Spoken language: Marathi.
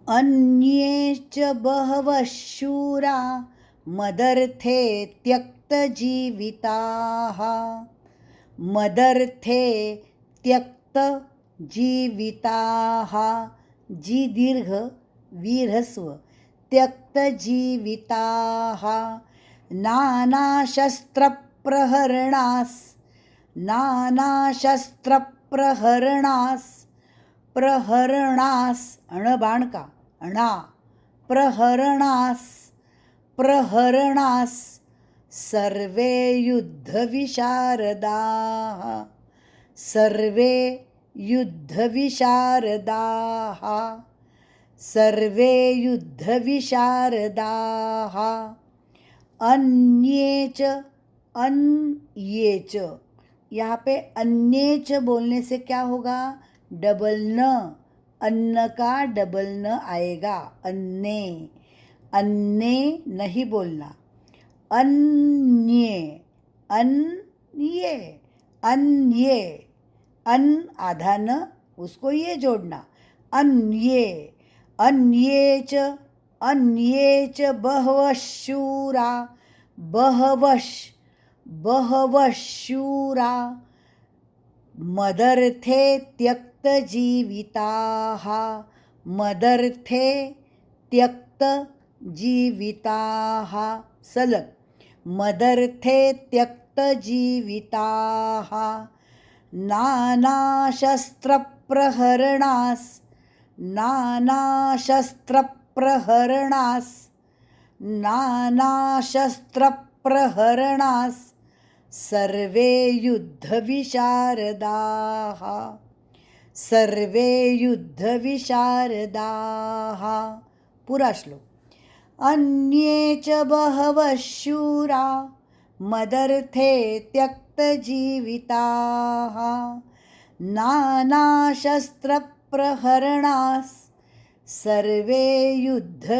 अन्ये च बहवः शूरा मदर्थे त्यक्तजीविताः मदर्थे त्यक्तजीविताः जी दीर्घ वीरस्व त्यक्तजीविताः नानाशस्त्रप्रहरणास प्रहरणास अणबाणका अणा प्रहरणास सर्वे युद्धविशारदाः सर्वे युद्धविशारदाः अन्ये च यहाँ पे अन्ये च बोलने से क्या होगा, डबल न, अन्न का डबल न आएगा, अन्ने अन्ने नहीं बोलना, अन्ये अन्ये अन्ये अन आधा न उसको ये जोड़ना, अन्ये च बहवः शूरा बहवः शूरा मदर्थे त्यक्तजीविताः मदर्थे त्यक्तजीविताः सलग मदर्थे त्यक्तजीविताः नानाशस्त्रप्रहरणास सर्वे युद्धविशारदाः पूरा श्लोक। अन्ये च बहवः शूरा मदर्थे त्यक्तजीविताः नानाशस्त्रप्रहरणास सर्वे युद्धविशारदाः